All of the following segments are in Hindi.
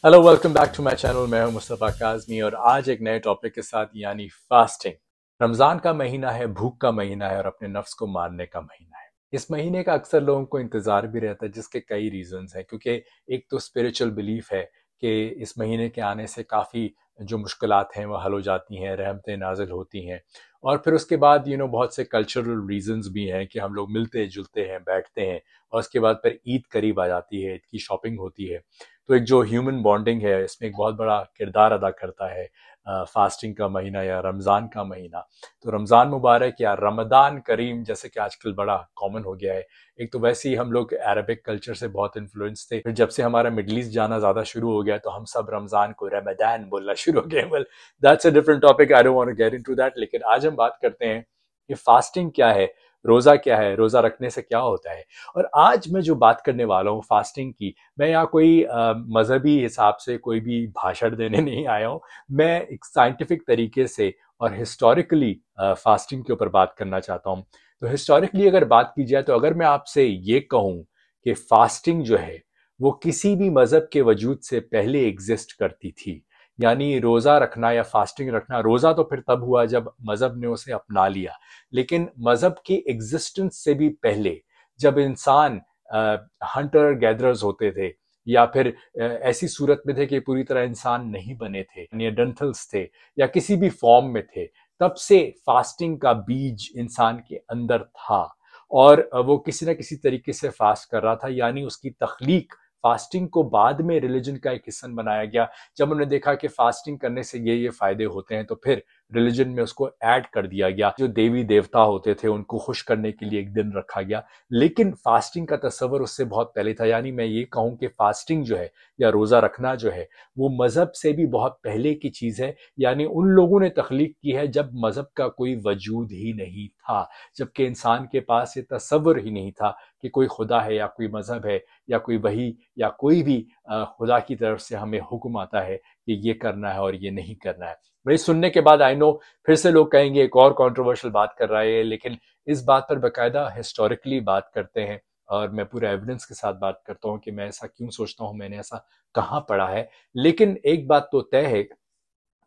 Hello, welcome back to my channel. मैं हूं मुस्तफ़ा काज़मी और आज एक नए टॉपिक के साथ यानी फास्टिंग। रमज़ान का महीना है, भूख का महीना है और अपने नफ्स को मारने का महीना है। इस महीने का अक्सर लोगों को इंतज़ार भी रहता है, जिसके कई रीज़न्स हैं। क्योंकि एक तो स्पिरिचुअल बिलीफ है कि इस महीने के आने से काफ़ी जो मुश्किलात हैं वो हल हो जाती हैं, रहमतें नाज़िल होती हैं। और फिर उसके बाद बहुत से कल्चरल रीज़न्स भी हैं कि हम लोग मिलते जुलते हैं, बैठते हैं। और उसके बाद फिर ईद करीब आ जाती है, ईद की शॉपिंग होती है। तो एक जो ह्यूमन बॉन्डिंग है इसमें एक बहुत बड़ा किरदार अदा करता है फास्टिंग का महीना या रमज़ान का महीना। तो रमज़ान मुबारक या रमदान करीम जैसे कि आजकल बड़ा कॉमन हो गया है। एक तो वैसे ही हम लोग अरबिक कल्चर से बहुत इन्फ्लुएंस थे, फिर जब से हमारा मिडल ईस्ट जाना ज़्यादा शुरू हो गया तो हम सब रमज़ान को रमदान बोलना शुरू हो गए। Well, that's a different topic, I don't want to get into that. लेकिन आज हम बात करते हैं कि फास्टिंग क्या है, रोज़ा क्या है, रोज़ा रखने से क्या होता है। और आज मैं जो बात करने वाला हूँ फास्टिंग की, मैं यहाँ कोई मजहबी हिसाब से कोई भी भाषण देने नहीं आया हूँ। मैं एक साइंटिफिक तरीके से और हिस्टोरिकली फास्टिंग के ऊपर बात करना चाहता हूँ। तो हिस्टोरिकली अगर बात की जाए तो अगर मैं आपसे ये कहूँ कि फास्टिंग जो है वो किसी भी मजहब के वजूद से पहले एग्जिस्ट करती थी, यानी रोजा रखना या फास्टिंग रखना, रोजा तो फिर तब हुआ जब मजहब ने उसे अपना लिया। लेकिन मजहब की एग्जिस्टेंस से भी पहले जब इंसान हंटर गैदरर्स होते थे या फिर ऐसी सूरत में थे कि पूरी तरह इंसान नहीं बने थे, नियरडेंटल्स थे या किसी भी फॉर्म में थे, तब से फास्टिंग का बीज इंसान के अंदर था। और वो किसी ना किसी तरीके से फास्ट कर रहा था, यानी उसकी तख्लीक फास्टिंग को बाद में रिलीजन का एक हिस्सा बनाया गया। जब उन्होंने देखा कि फास्टिंग करने से ये फायदे होते हैं तो फिर रिलीजन में उसको ऐड कर दिया गया। जो देवी देवता होते थे उनको खुश करने के लिए एक दिन रखा गया। लेकिन फास्टिंग का तस्वर उससे बहुत पहले था, यानी मैं ये कहूं कि फास्टिंग जो है या रोजा रखना जो है वो मजहब से भी बहुत पहले की चीज है। यानी उन लोगों ने तख्लीक की है जब मजहब का कोई वजूद ही नहीं था, जबकि इंसान के पास ये तस्वर ही नहीं था कि कोई खुदा है या कोई मजहब है या कोई वही या कोई भी खुदा की तरफ से हमें हुक्म आता है कि ये करना है और ये नहीं करना है। मेरी सुनने के बाद आई नो फिर से लोग कहेंगे एक और कंट्रोवर्शियल बात कर रहा है, लेकिन इस बात पर बकायदा हिस्टोरिकली बात करते हैं और मैं पूरे एविडेंस के साथ बात करता हूं कि मैं ऐसा क्यों सोचता हूं, मैंने ऐसा कहाँ पढ़ा है। लेकिन एक बात तो तय है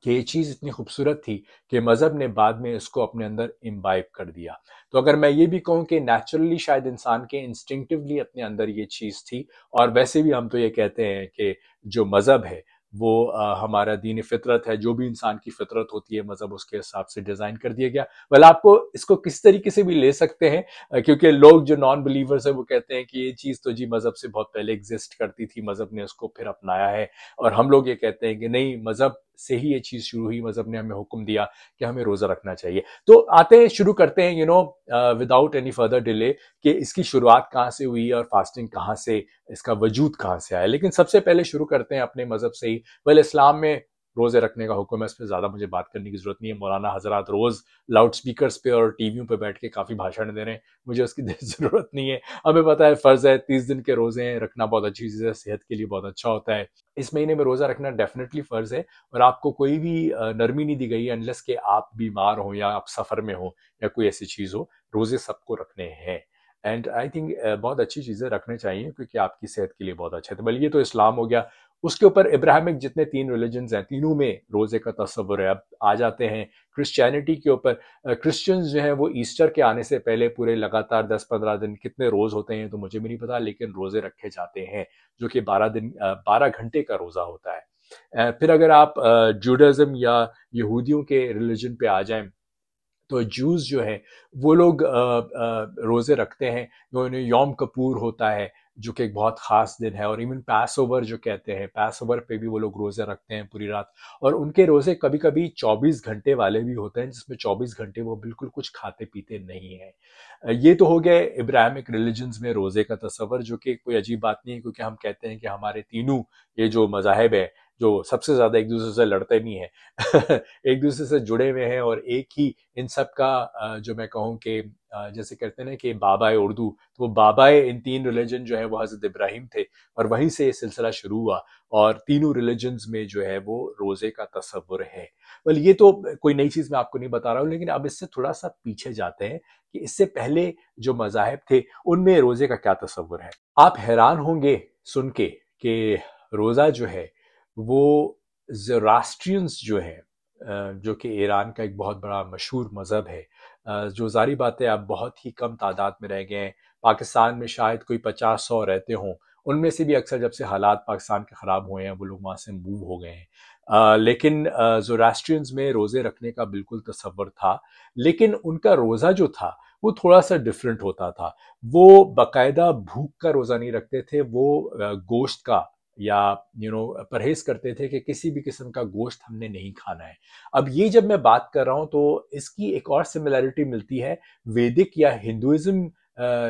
कि ये चीज इतनी खूबसूरत थी कि मजहब ने बाद में इसको अपने अंदर इम्बाइब कर दिया। तो अगर मैं ये भी कहूँ कि नेचुरली शायद इंसान के इंस्टिंक्टिवली अपने अंदर ये चीज थी। और वैसे भी हम तो ये कहते हैं कि जो मजहब है वो हमारा दीन फितरत है, जो भी इंसान की फितरत होती है मजहब उसके हिसाब से डिजाइन कर दिया गया। वेल, आपको इसको किस तरीके से भी ले सकते हैं, क्योंकि लोग जो नॉन बिलीवर्स है वो कहते हैं कि ये चीज तो जी मजहब से बहुत पहले एग्जिस्ट करती थी, मजहब ने उसको फिर अपनाया है। और हम लोग ये कहते हैं कि नहीं, मजहब से ही ये चीज शुरू हुई, मजहब ने हमें हुक्म दिया कि हमें रोजा रखना चाहिए। तो आते हैं, शुरू करते हैं विदाउट एनी फर्दर डिले कि इसकी शुरुआत कहाँ से हुई और फास्टिंग कहाँ से, इसका वजूद कहाँ से आया। लेकिन सबसे पहले शुरू करते हैं अपने मजहब से ही। वेल, इस्लाम में रोजे रखने का हुक्म है, इस पर ज्यादा मुझे बात करने की जरूरत नहीं है। मौलाना हजरात रोज लाउड स्पीकर पे और टीवियों पे बैठ के काफी भाषण दे रहे हैं, मुझे उसकी जरूरत नहीं है। हमें पता है फर्ज है, 30 दिन के रोजे हैं, रखना बहुत अच्छी चीज है, सेहत के लिए बहुत अच्छा होता है। इस महीने में रोजा रखना डेफिनेटली फर्ज है और आपको कोई भी नरमी नहीं दी गई है, अनलेस कि आप बीमार हो या आप सफर में हो या कोई ऐसी चीज हो। रोजे सबको रखने हैं एंड आई थिंक बहुत अच्छी चीजें रखने चाहिए क्योंकि आपकी सेहत के लिए बहुत अच्छा है। तो बल्कि ये तो इस्लाम हो गया। उसके ऊपर इब्राहिमिक जितने 3 रिलीजन्स हैं, तीनों में रोजे का तस्वुर है। अब आ जाते हैं क्रिश्चियनिटी के ऊपर। क्रिश्चियंस जो है वो ईस्टर के आने से पहले पूरे लगातार 10-15 दिन, कितने रोज होते हैं तो मुझे भी नहीं पता, लेकिन रोजे रखे जाते हैं जो कि 12 दिन 12 घंटे का रोजा होता है। फिर अगर आप जूडाइज्म या यहूदियों के रिलीजन पे आ जाएं तो जूस जो है वो लोग रोजे रखते हैं। उन्हें यौम कपूर होता है जो कि एक बहुत खास दिन है, और इवन पैस ओवर जो कहते हैं, पैस ओवर पे भी वो लोग रोजे रखते हैं पूरी रात। और उनके रोजे कभी कभी 24 घंटे वाले भी होते हैं जिसमें 24 घंटे वो बिल्कुल कुछ खाते पीते नहीं है। ये तो हो गए इब्राहिमिक रिलीजन्स में रोजे का तस्वर, जो कि कोई अजीब बात नहीं है क्योंकि हम कहते हैं कि हमारे तीनों ये जो मजाहिब है जो सबसे ज्यादा एक दूसरे से लड़ते नहीं है एक दूसरे से जुड़े हुए हैं और एक ही इन सब का जो मैं कहूँ कि जैसे कहते हैं ना कि बाबाए उर्दू, तो वो बाबाए इन 3 रिलीजन जो है वो हजरत इब्राहिम थे और वहीं से ये सिलसिला शुरू हुआ। और तीनों रिलीजन्स में जो है वो रोजे का तस्वुर है। वेल, ये तो कोई नई चीज मैं आपको नहीं बता रहा हूँ, लेकिन अब इससे थोड़ा सा पीछे जाते हैं कि इससे पहले जो मजाहिब थे उनमें रोजे का क्या तस्वुर है। आप हैरान होंगे सुन के कि रोजा जो है वो ज़ोरास्ट्रियंस जो है, जो कि ईरान का एक बहुत बड़ा मशहूर मज़हब है, जो ज़ाहिर बात है अब बहुत ही कम तादाद में रह गए हैं। पाकिस्तान में शायद कोई 50-100 रहते हों, उनमें से भी अक्सर जब से हालात पाकिस्तान के ख़राब हुए हैं वो लोग वहाँ से मूव हो गए हैं। लेकिन ज़ोरास्ट्रियंस में रोज़े रखने का बिल्कुल तसव्वुर था, लेकिन उनका रोज़ा जो था वो थोड़ा-सा डिफरेंट होता था। वो बाकायदा भूख का रोज़ा नहीं रखते थे, वो गोश्त का या परहेज़ करते थे कि किसी भी किस्म का गोश्त हमने नहीं खाना है। अब ये जब मैं बात कर रहा हूँ तो इसकी एक और सिमिलैरिटी मिलती है वैदिक या हिंदुइज़्म,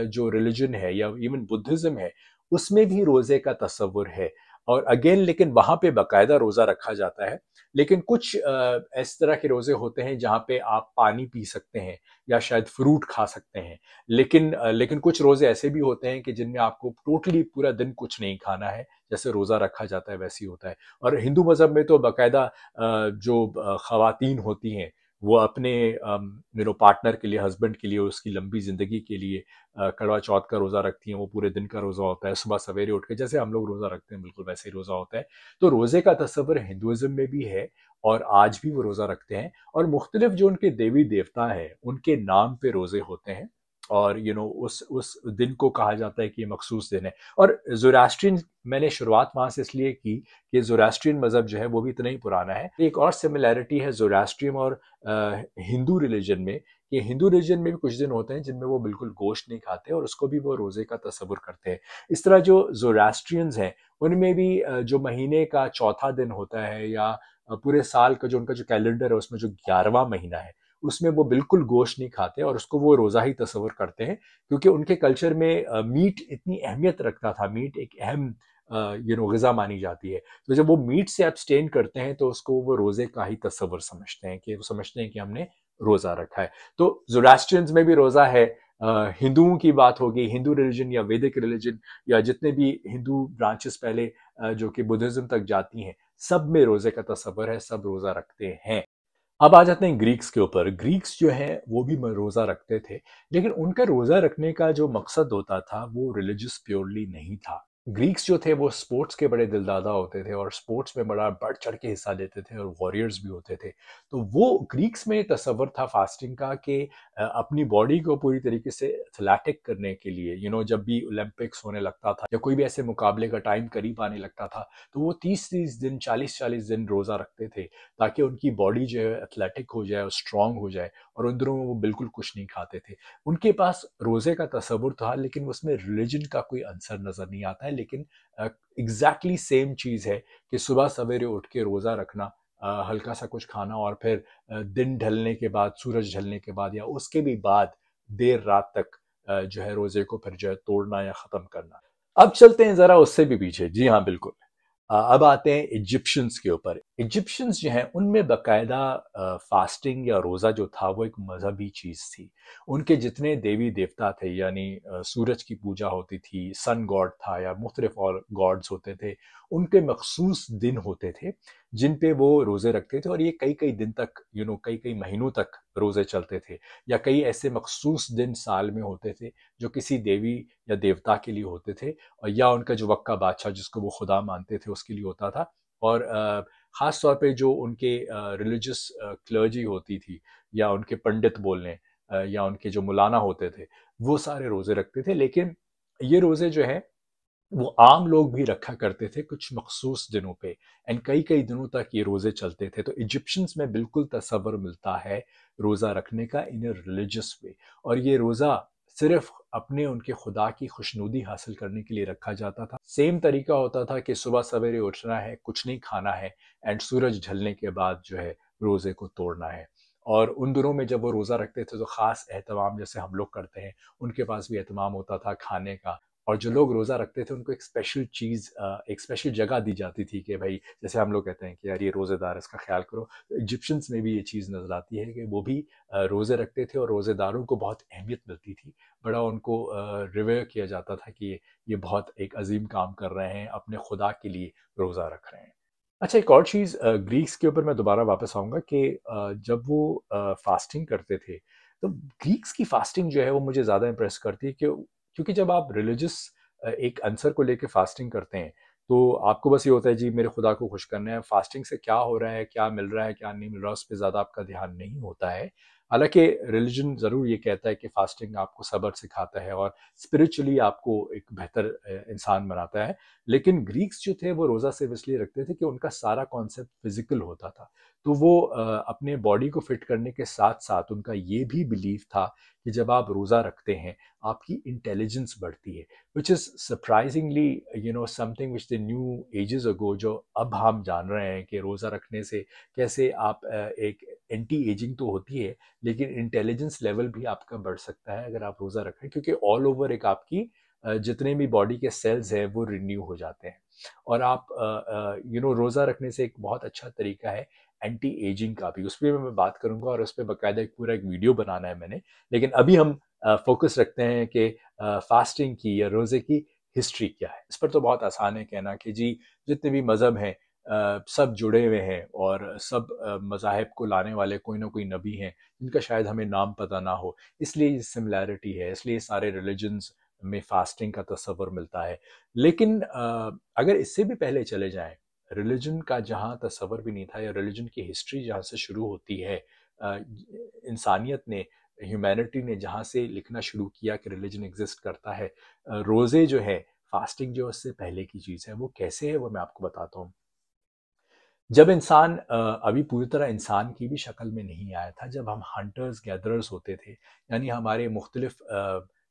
जो रिलिजन है या इवन बुद्धिज़्म है, उसमें भी रोज़े का तसव्वुर है। और अगेन लेकिन वहाँ पे बाकायदा रोज़ा रखा जाता है। लेकिन कुछ इस तरह के रोज़े होते हैं जहाँ पे आप पानी पी सकते हैं या शायद फ्रूट खा सकते हैं। लेकिन कुछ रोज़े ऐसे भी होते हैं कि जिनमें आपको टोटली पूरा दिन कुछ नहीं खाना है, जैसे रोज़ा रखा जाता है वैसे ही होता है। और हिंदू मज़हब में तो बाकायदा जो ख़वातीन होती हैं, वो अपने पार्टनर के लिए, हस्बैंड के लिए, उसकी लंबी ज़िंदगी के लिए करवा चौथ का रोज़ा रखती हैं। वो पूरे दिन का रोज़ा होता है, सुबह सवेरे उठ के जैसे हम लोग रोज़ा रखते हैं बिल्कुल वैसे ही रोज़ा होता है। तो रोज़े का तसव्वुर हिंदुइज़्म में भी है और आज भी वो रोज़ा रखते हैं और मुख्तलिफ जो उनके देवी देवता हैं, उनके नाम पे रोज़े होते हैं। और उस दिन को कहा जाता है कि ये मखसूस दिन है। और ज़ोरास्ट्रियन, मैंने शुरुआत वहाँ से इसलिए की कि ज़ोरास्ट्रियन मज़हब जो है वो भी इतना ही पुराना है। एक और सिमिलैरिटी है ज़ोरास्ट्रियन और हिंदू रिलीजन में, कि हिंदू रिलीजन में भी कुछ दिन होते हैं जिनमें वो बिल्कुल गोश्त नहीं खाते और उसको भी वो रोज़े का तसव्वुर करते हैं। इस तरह जो ज़ोरास्ट्रियंस हैं, उनमें भी जो महीने का चौथा दिन होता है या पूरे साल का जो उनका जो कैलेंडर है उसमें जो 11वां महीना है, उसमें वो बिल्कुल गोश्त नहीं खाते और उसको वो रोज़ा ही तस्वुर करते हैं, क्योंकि उनके कल्चर में मीट इतनी अहमियत रखता था। मीट एक अहम ग़िज़ा मानी जाती है। तो जब वो मीट से एब्सटेन करते हैं तो उसको वो रोज़े का ही तस्वुर समझते हैं, कि वो समझते हैं कि हमने रोज़ा रखा है। तो ज़ोरास्ट्रियंस में भी रोज़ा है। हिंदुओं की बात होगी, हिंदू रिलीजन या वैदिक रिलीजन या जितने भी हिंदू ब्रांचेस पहले जो कि बुद्धिज़्म तक जाती हैं, सब में रोज़े का तस्वुर है, सब रोज़ा रखते हैं। अब आ जाते हैं ग्रीक्स के ऊपर। ग्रीक्स जो हैं वो भी रोज़ा रखते थे, लेकिन उनका रोज़ा रखने का जो मकसद होता था वो रिलीजियस प्योरली नहीं था। ग्रीक्स जो थे वो स्पोर्ट्स के बड़े दिलदादा होते थे और स्पोर्ट्स में बड़ा बढ़ चढ़ के हिस्सा लेते थे और वॉरियर्स भी होते थे। तो वो ग्रीक्स में तसव्वुर था फास्टिंग का कि अपनी बॉडी को पूरी तरीके से एथलेटिक करने के लिए, जब भी ओलंपिक्स होने लगता था या कोई भी ऐसे मुकाबले का टाइम करीब आने लगता था, तो वो 30-30 दिन, 40-40 दिन रोज़ा रखते थे, ताकि उनकी बॉडी जो है एथलेटिक हो जाए और स्ट्रांग हो जाए। और उन दिनों में वो बिल्कुल कुछ नहीं खाते थे। उनके पास रोज़े का तसव्वुर था, लेकिन उसमें रिलीजन का कोई अंसर नज़र नहीं आता है। लेकिन एग्जैक्टली सेम चीज़ है कि सुबह सवेरे उठ के रोज़ा रखना, हल्का सा कुछ खाना और फिर दिन ढलने के बाद, सूरज ढलने के बाद या उसके भी बाद देर रात तक जो है रोज़े को फिर जो है तोड़ना या ख़त्म करना। अब चलते हैं ज़रा उससे भी पीछे। जी हाँ, बिल्कुल। अब आते हैं इजिप्शियंस के ऊपर। इजिप्शियंस जो हैं उनमें बाकायदा फास्टिंग या रोज़ा जो था वो एक मजहबी चीज़ थी। उनके जितने देवी देवता थे, यानी सूरज की पूजा होती थी, सन गॉड था या मुख्तलिफ और गॉड्स होते थे, उनके मखसूस दिन होते थे जिन पे वो रोज़े रखते थे। और ये कई कई दिन तक, कई कई महीनों तक रोज़े चलते थे। या कई ऐसे मखसूस दिन साल में होते थे जो किसी देवी या देवता के लिए होते थे, और या उनका जो वक्का बादशाह जिसको वो खुदा मानते थे उसके लिए होता था। और ख़ास तौर पे जो उनके रिलीजियस क्लर्जी होती थी, या उनके पंडित बोल लें, या उनके जो मौलाना होते थे, वो सारे रोज़े रखते थे। लेकिन ये रोज़े जो हैं वो आम लोग भी रखा करते थे कुछ मखसूस दिनों पे, एंड कई कई दिनों तक ये रोज़े चलते थे। तो इजिप्शियंस में बिल्कुल तसव्वुर मिलता है रोज़ा रखने का इन ए रिलीजियस वे। और ये रोज़ा सिर्फ अपने उनके खुदा की खुशनुदी हासिल करने के लिए रखा जाता था। सेम तरीका होता था कि सुबह सवेरे उठना है, कुछ नहीं खाना है, एंड सूरज ढलने के बाद जो है रोज़े को तोड़ना है। और उन दिनों में जब वो रोज़ा रखते थे तो ख़ास एहतमाम जैसे हम लोग करते हैं, उनके पास भी एहतमाम होता था खाने का। और जो लोग रोज़ा रखते थे उनको एक स्पेशल चीज़, एक स्पेशल जगह दी जाती थी कि भाई, जैसे हम लोग कहते हैं कि यार ये रोज़ेदार, इसका ख्याल करो। तो इजिप्शियंस में भी ये चीज़ नज़र आती है कि वो भी रोज़े रखते थे और रोज़ेदारों को बहुत अहमियत मिलती थी। बड़ा उनको रिवेयर किया जाता था कि ये बहुत एक अजीम काम कर रहे हैं, अपने खुदा के लिए रोज़ा रख रहे हैं। अच्छा, एक और चीज़ ग्रीक्स के ऊपर मैं दोबारा वापस आऊँगा कि जब वो फास्टिंग करते थे, तो ग्रीक्स की फास्टिंग जो है वो मुझे ज़्यादा इम्प्रेस करती है, क्योंकि जब आप रिलीजियस एक आंसर को लेके फास्टिंग करते हैं, तो आपको बस ये होता है जी मेरे खुदा को खुश करना है, फास्टिंग से क्या हो रहा है, क्या मिल रहा है, क्या नहीं मिल रहा, उस पर ज़्यादा आपका ध्यान नहीं होता है। हालांकि रिलीजन ज़रूर ये कहता है कि फास्टिंग आपको सब्र सिखाता है और स्पिरिचुअली आपको एक बेहतर इंसान बनाता है, लेकिन ग्रीक्स जो थे वो रोज़ा सिर्फ इसलिए रखते थे कि उनका सारा कॉन्सेप्ट फिजिकल होता था। तो वो अपने बॉडी को फिट करने के साथ साथ उनका ये भी बिलीव था कि जब आप रोज़ा रखते हैं आपकी इंटेलिजेंस बढ़ती है, which is surprisingly something which they knew ages ago, जो अब हम जान रहे हैं कि रोज़ा रखने से कैसे आप एक एंटी एजिंग तो होती है लेकिन इंटेलिजेंस लेवल भी आपका बढ़ सकता है अगर आप रोज़ा रखें, क्योंकि ऑल ओवर एक आपकी जितने भी बॉडी के सेल्स हैं वो रिन्यू हो जाते हैं। और आप रोज़ा रखने से एक बहुत अच्छा तरीका है एंटी एजिंग का भी, उस पर मैं बात करूंगा और उस पर बाकायदा एक पूरा एक वीडियो बनाना है मैंने। लेकिन अभी हम फोकस रखते हैं कि फास्टिंग की या रोज़े की हिस्ट्री क्या है। इस पर तो बहुत आसान है कहना कि जी जितने भी मज़हब हैं सब जुड़े हुए हैं और सब मज़ाहिब को लाने वाले कोई ना कोई नबी हैं जिनका शायद हमें नाम पता ना हो, इसलिए सिमिलैरिटी है, इसलिए सारे रिलीजन्स में फास्टिंग का तस्वर मिलता है। लेकिन अगर इससे भी पहले चले जाएं, रिलीजन का जहाँ तस्वर भी नहीं था या रिलीजन की हिस्ट्री जहाँ से शुरू होती है, इंसानियत ने, ह्यूमैनिटी ने जहाँ से लिखना शुरू किया कि रिलीजन एग्जिस्ट करता है, रोज़े जो है, फास्टिंग जो उससे पहले की चीज़ है, वो कैसे है वो मैं आपको बताता हूँ। जब इंसान अभी पूरी तरह इंसान की भी शक्ल में नहीं आया था, जब हम हंटर्स गैदरर्स होते थे, यानी हमारे मुख्तलिफ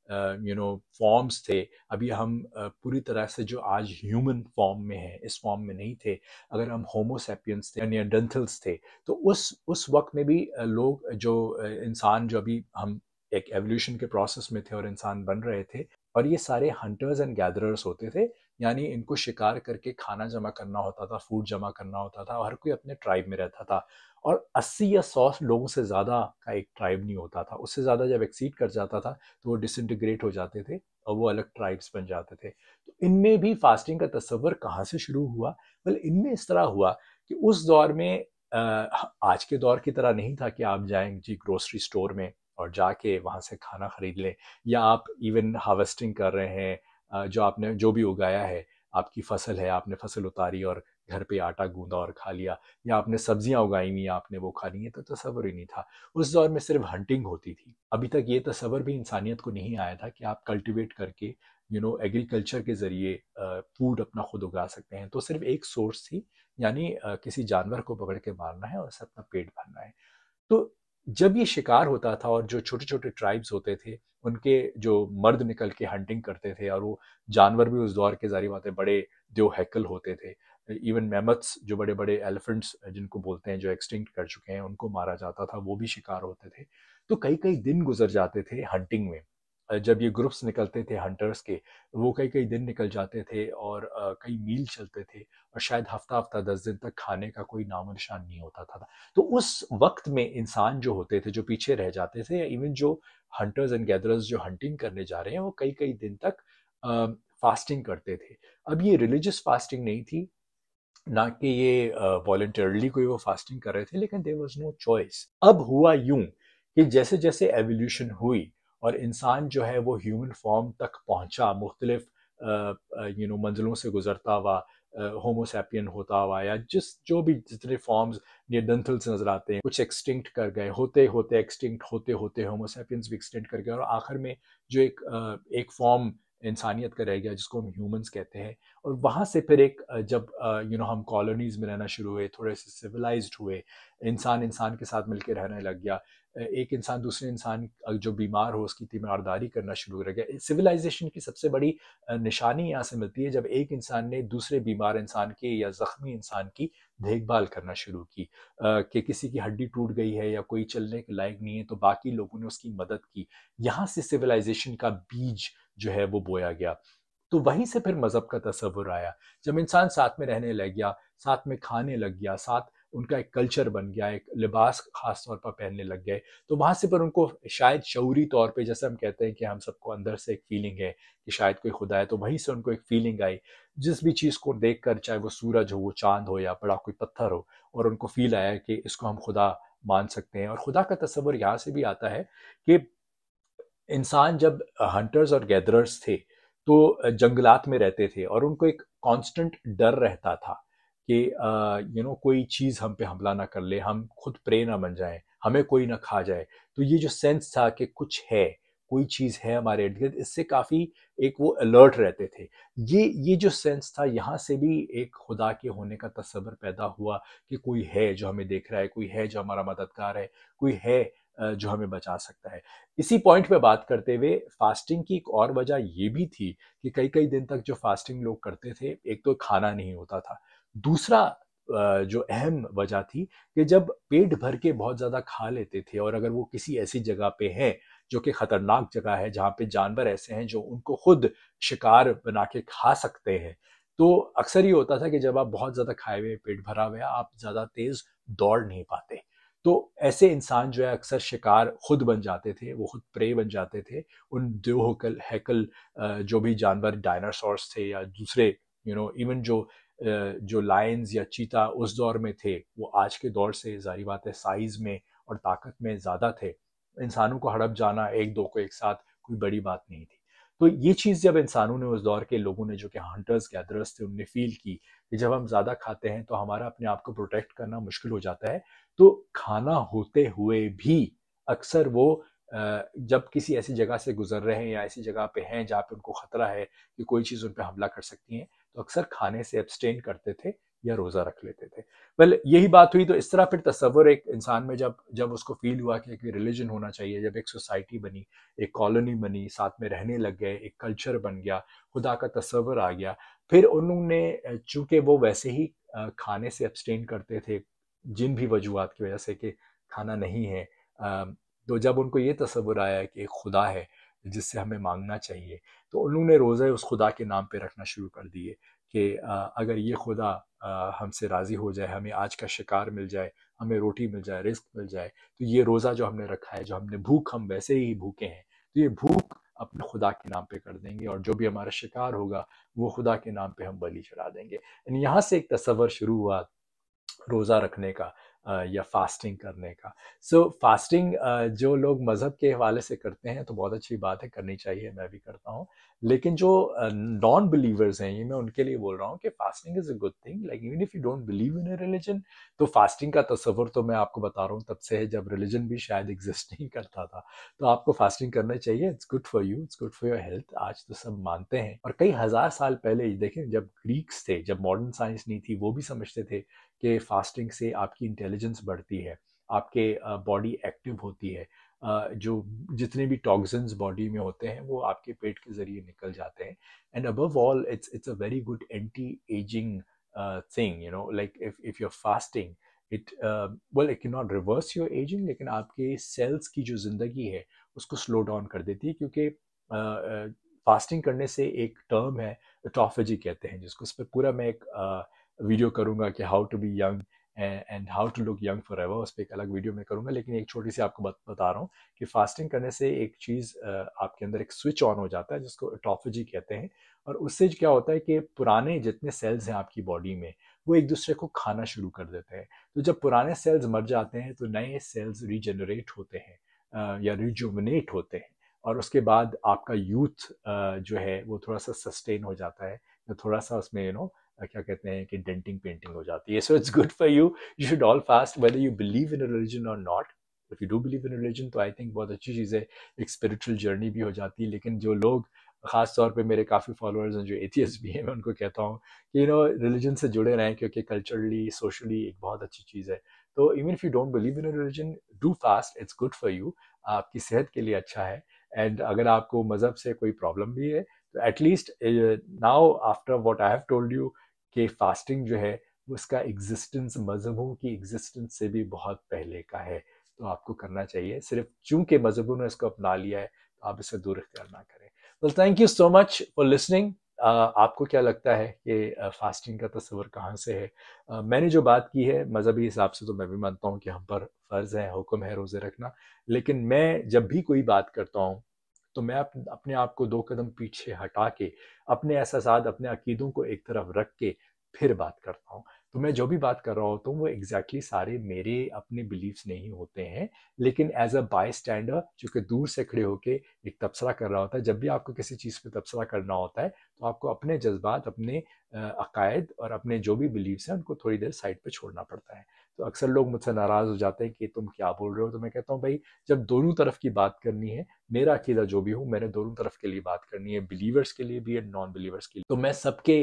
फॉर्म्स थे, अभी हम पूरी तरह से जो आज ह्यूमन फॉर्म में है इस फॉर्म में नहीं थे। अगर हम होमोसेपियंस थे, नियरडेंथल्स थे, तो उस वक्त में भी लोग जो इंसान जो अभी हम एक एवोल्यूशन के प्रोसेस में थे और इंसान बन रहे थे, और ये सारे हंटर्स एंड गैदरर्स होते थे, यानी इनको शिकार करके खाना जमा करना होता था, फूड जमा करना होता था, हर कोई अपने ट्राइब में रहता था। और 80 या 100 लोगों से ज़्यादा का एक ट्राइब नहीं होता था, उससे ज़्यादा जब एक्सीड कर जाता था तो वो डिसइंटीग्रेट हो जाते थे और वो अलग ट्राइब्स बन जाते थे। तो इनमें भी फास्टिंग का तस्वर कहाँ से शुरू हुआ? वेल, इनमें इस तरह हुआ कि उस दौर में आज के दौर की तरह नहीं था कि आप जाएं जी ग्रोसरी स्टोर में और जाके वहाँ से खाना खरीद लें, या आप इवन हार्वेस्टिंग कर रहे हैं, जो आपने जो भी उगाया है, आपकी फसल है, आपने फसल उतारी और घर पे आटा गूंदा और खा लिया, या आपने सब्जियां उगाई हुई आपने वो खा ली है, तो तस्वर ही नहीं था। उस दौर में सिर्फ हंटिंग होती थी। अभी तक ये तस्वर भी इंसानियत को नहीं आया था कि आप कल्टिवेट करके एग्रीकल्चर के जरिए फूड अपना खुद उगा सकते हैं। तो सिर्फ एक सोर्स थी, यानी किसी जानवर को पकड़ के मारना है और उससे अपना पेट भरना है। तो जब ये शिकार होता था और जो छोटे छोटे ट्राइब्स होते थे उनके जो मर्द निकल के हंटिंग करते थे, और वो जानवर भी उस दौर के जारी बात है बड़े दो हैकल होते थे, इवन मैमथ्स जो बड़े बड़े एलिफेंट्स जिनको बोलते हैं जो एक्सटिंक्ट कर चुके हैं उनको मारा जाता था, वो भी शिकार होते थे। तो कई कई दिन गुजर जाते थे हंटिंग में। जब ये ग्रुप्स निकलते थे हंटर्स के, वो कई कई दिन निकल जाते थे और कई मील चलते थे, और शायद हफ्ता हफ्ता 10 दिन तक खाने का कोई नामो निशान नहीं होता था। तो उस वक्त में इंसान जो होते थे जो पीछे रह जाते थे, या इवन जो हंटर्स एंड गैदरर्स जो हंटिंग करने जा रहे हैं, वो कई कई दिन तक फास्टिंग करते थे। अब ये रिलीजियस फास्टिंग नहीं थी, ना कि ये वॉलंटरली कोई वो फास्टिंग कर रहे थे, लेकिन देयर वाज नो चॉइस। अब हुआ यूं कि जैसे जैसे एवोल्यूशन हुई और इंसान जो है वो ह्यूमन फॉर्म तक पहुंचा, मुख्तलिफ मंजिलों से गुजरता हुआ, होमोसैपियन होता हुआ, या जो भी जितने फॉर्म्स नियरडेंथल्स नजर आते हैं, कुछ एक्सटिंक्ट कर गए, होते होते एक्सटिंक्ट होते होते होमोसैपियंस भी एक्सटेंड कर गए, और आखिर में जो एक फॉर्म इंसानियत का रह गया जिसको हम ह्यूमंस कहते हैं। और वहाँ से फिर एक जब हम कॉलोनीज में रहना शुरू हुए, थोड़े से सिविलाइज्ड हुए, इंसान इंसान के साथ मिलकर रहने लग गया, एक इंसान दूसरे इंसान जो बीमार हो उसकी तीमारदारी करना शुरू कर गया। सिविलाइजेशन की सबसे बड़ी निशानी यहाँ से मिलती है जब एक इंसान ने दूसरे बीमार इंसान की या जख्मी इंसान की देखभाल करना शुरू की, कि किसी की हड्डी टूट गई है या कोई चलने के लायक नहीं है तो बाकी लोगों ने उसकी मदद की। यहाँ से सिविलाइजेशन का बीज जो है वो बोया गया। तो वहीं से फिर मजहब का तस्वुर आया, जब इंसान साथ में रहने लग गया, साथ में खाने लग गया, साथ उनका एक कल्चर बन गया, एक लिबास खास तौर पर पहनने लग गए, तो वहां से पर उनको शायद शऊरी तौर पे, जैसे हम कहते हैं कि हम सबको अंदर से एक फीलिंग है कि शायद कोई खुदा है, तो वहीं से उनको एक फीलिंग आई जिस भी चीज को देखकर, चाहे वो सूरज हो, वो चांद हो, या बड़ा कोई पत्थर हो, और उनको फील आया कि इसको हम खुदा मान सकते हैं। और खुदा का तस्वुर यहाँ से भी आता है कि इंसान जब हंटर्स और गैदरर्स थे, तो जंगलात में रहते थे और उनको एक कांस्टेंट डर रहता था कि कोई चीज हम पे हमला ना कर ले, हम खुद प्रे ना बन जाए, हमें कोई ना खा जाए। तो ये जो सेंस था कि कुछ है, कोई चीज है हमारे इर्द गिर्द, इससे काफी एक वो अलर्ट रहते थे। ये जो सेंस था, यहाँ से भी एक खुदा के होने का तस्वर पैदा हुआ कि कोई है जो हमें देख रहा है, कोई है जो हमारा मददगार है, कोई है जो हमें बचा सकता है। इसी पॉइंट पे बात करते हुए, फास्टिंग की एक और वजह ये भी थी कि कई कई दिन तक जो फास्टिंग लोग करते थे, एक तो खाना नहीं होता था, दूसरा जो अहम वजह थी कि जब पेट भर के बहुत ज़्यादा खा लेते थे और अगर वो किसी ऐसी जगह पे हैं जो कि खतरनाक जगह है, जहाँ पे जानवर ऐसे हैं जो उनको खुद शिकार बना के खा सकते हैं, तो अक्सर ये होता था कि जब आप बहुत ज़्यादा खाए हुए, पेट भरा हुआ, आप ज़्यादा तेज दौड़ नहीं पाते। तो ऐसे इंसान जो है अक्सर शिकार खुद बन जाते थे, वो खुद प्रे बन जाते थे। उन दो हैकल हैकल जो भी जानवर डायनासोर्स थे या दूसरे इवन जो लायंस या चीता उस दौर में थे, वो आज के दौर से जाहिर बात है साइज में और ताकत में ज़्यादा थे। इंसानों को हड़प जाना एक दो को एक साथ कोई बड़ी बात नहीं थी। तो ये चीज़ जब इंसानों ने, उस दौर के लोगों ने जो कि हंटर्स गैदरर्स थे, उनने फील की कि जब हम ज़्यादा खाते हैं तो हमारा अपने आप को प्रोटेक्ट करना मुश्किल हो जाता है। तो खाना होते हुए भी अक्सर वो जब किसी ऐसी जगह से गुजर रहे हैं या ऐसी जगह पे हैं जहाँ पे उनको खतरा है कि कोई चीज़ उन पे हमला कर सकती है, तो अक्सर खाने से एब्सटेन करते थे या रोज़ा रख लेते थे। वेल, यही बात हुई, तो इस तरह फिर तसव्वुर एक इंसान में जब जब उसको फील हुआ कि एक रिलीजन होना चाहिए, जब एक सोसाइटी बनी, एक कॉलोनी बनी, साथ में रहने लग गए, एक कल्चर बन गया, खुदा का तसव्वुर आ गया, फिर उन्होंने चूंकि वो वैसे ही खाने से एब्सटेन करते थे जिन भी वजूहात की वजह से कि खाना नहीं है, तो जब उनको ये तसव्वुर आया कि एक खुदा है जिससे हमें मांगना चाहिए, तो उन्होंने रोज़े उस खुदा के नाम पे रखना शुरू कर दिए कि अगर ये खुदा हमसे राज़ी हो जाए, हमें आज का शिकार मिल जाए, हमें रोटी मिल जाए, रिस्क मिल जाए, तो ये रोज़ा जो हमने रखा है, जो हमने भूख, हम वैसे ही भूखे हैं, तो ये भूख अपने खुदा के नाम पे कर देंगे और जो भी हमारा शिकार होगा वो खुदा के नाम पे हम बलि चढ़ा देंगे। यानी यहाँ से एक तसव्वुर शुरू हुआ रोज़ा रखने का या फास्टिंग करने का। सो फास्टिंग जो लोग मज़हब के हवाले से करते हैं तो बहुत अच्छी बात है, करनी चाहिए, मैं भी करता हूँ। लेकिन जो नॉन बिलीवर्स हैं, ये मैं उनके लिए बोल रहा हूँ कि fasting is a good thing, like even if you don't believe in a religion, तो फास्टिंग का तसव्वुर तो मैं आपको बता रहा हूँ तब से है जब रिलीजन भी शायद एग्जिस्ट नहीं करता था। तो आपको फास्टिंग करना चाहिए, it's good for you, it's good for your health, आज तो सब मानते हैं। और कई हज़ार साल पहले देखें, जब ग्रीक्स थे, जब मॉडर्न साइंस नहीं थी, वो भी समझते थे कि फास्टिंग से आपकी इंटेलिजेंस बढ़ती है, आपके बॉडी एक्टिव होती है, जो जितने भी टॉक्सिन्स बॉडी में होते हैं वो आपके पेट के जरिए निकल जाते हैं। And above all it's a very good anti ageing thing, like if you are fasting, it well it can not reverse your ageing, लेकिन आपके सेल्स की जो ज़िंदगी है उसको स्लो डाउन कर देती है, क्योंकि फास्टिंग करने से एक टर्म है ऑटोफेजी कहते हैं जिसको, उस पर पूरा मैं एक वीडियो करूंगा कि how to be young and how to look young forever, उस पर एक अलग वीडियो में करूंगा। लेकिन एक छोटी सी आपको बता रहा हूँ कि फास्टिंग करने से एक चीज़ आपके अंदर एक स्विच ऑन हो जाता है जिसको ऑटोफेजी कहते हैं, और उससे क्या होता है कि पुराने जितने सेल्स हैं आपकी बॉडी में वो एक दूसरे को खाना शुरू कर देते हैं। तो जब पुराने सेल्स मर जाते हैं तो नए सेल्स रीजनरेट होते हैं या रिजुवनेट होते हैं, और उसके बाद आपका यूथ जो है वो थोड़ा सा सस्टेन हो जाता है, या थोड़ा सा उसमें क्या कहते हैं कि डेंटिंग पेंटिंग हो जाती है। So it's good for you, you should all fast whether you believe in religion और not. If you do believe in religion तो आई थिंक बहुत अच्छी चीज़ है, एक स्पिरिचुअल जर्नी भी हो जाती है। लेकिन जो लोग, खास तौर पे मेरे काफ़ी फॉलोअर्स हैं जो एथियस्ट भी हैं, मैं उनको कहता हूँ कि रिलीजन से जुड़े रहें, क्योंकि कल्चरली सोशली एक बहुत अच्छी चीज़ है। तो even if you don't believe in religion, do fast, it's good for you, आपकी सेहत के लिए अच्छा है। एंड अगर आपको मज़हब से कोई प्रॉब्लम भी है तो at least now after what I have told you कि फास्टिंग जो है उसका एग्जिस्टेंस मजहबों की एग्जिस्टेंस से भी बहुत पहले का है, तो आपको करना चाहिए। सिर्फ चूंकि मजहबों ने इसको अपना लिया है तो आप इसे दूर इख्तियार ना करें। Well, thank you so much for listening. आपको क्या लगता है कि फास्टिंग का तस्वर कहाँ से है? मैंने जो बात की है मजहबी हिसाब से तो मैं भी मानता हूँ कि हम पर फ़र्ज़ है, हुक्म है रोज़े रखना। लेकिन मैं जब भी कोई बात करता हूँ तो मैं अपने आप को दो कदम पीछे हटा के, अपने एहसासात, अपने अकीदों को एक तरफ रख के फिर बात करता हूँ। तो मैं जो भी बात कर रहा होता हूँ वो एग्जैक्टली सारे मेरे अपने बिलीव्स नहीं होते हैं, लेकिन एज अ बाय स्टैंडर जो कि दूर से खड़े होके एक तबसरा कर रहा होता है, जब भी आपको किसी चीज़ पे तबसरा करना होता है तो आपको अपने जज्बात, अपने अकायद और अपने जो भी बिलीव्स हैं उनको थोड़ी देर साइड पे छोड़ना पड़ता है। तो अक्सर लोग मुझसे नाराज़ हो जाते हैं कि तुम क्या बोल रहे हो, तो मैं कहता हूँ भाई, जब दोनों तरफ की बात करनी है, मेरा अकीदा जो भी हूँ मैंने दोनों तरफ के लिए बात करनी है, बिलीवर्स के लिए भी एंड नॉन बिलीवर्स के लिए, तो मैं सबके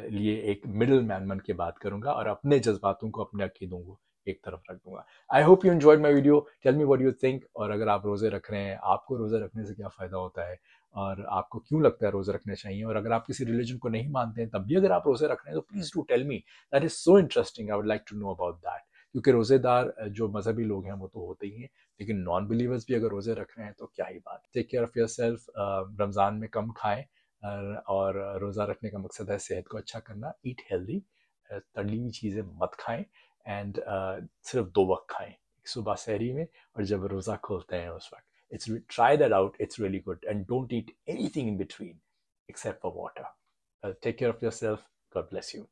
लिए एक मिडिल मैन बन के बात करूंगा और अपने जज्बातों को, अपने अकीदों को एक तरफ रख दूंगा। I hope you enjoyed my video. Tell me what you think. और अगर आप रोजे रख रहे हैं, आपको रोजे रखने से क्या फायदा होता है और आपको क्यों लगता है रोजे रखने चाहिए, और अगर आप किसी रिलीजन को नहीं मानते हैं तब भी अगर आप रोजे रख रहे हैं तो please do tell me. That is so interesting, I would like to know about that. क्योंकि रोजेदार जो मजहबी लोग हैं वो तो होते ही हैं, लेकिन नॉन बिलीवर्स भी अगर रोजे रख रहे हैं तो क्या ही बात। Take care of yourself. Ramzan में कम खाएं, और रोज़ा रखने का मकसद है सेहत को अच्छा करना। ईट हेल्दी, तली हुई चीज़ें मत खाएं, एंड सिर्फ 2 वक्त खाएं, सुबह सहरी में और जब रोज़ा खोलते हैं उस वक्त। It's try that out, it's really good, and don't eat anything in between except for water. Take care of yourself. God bless you.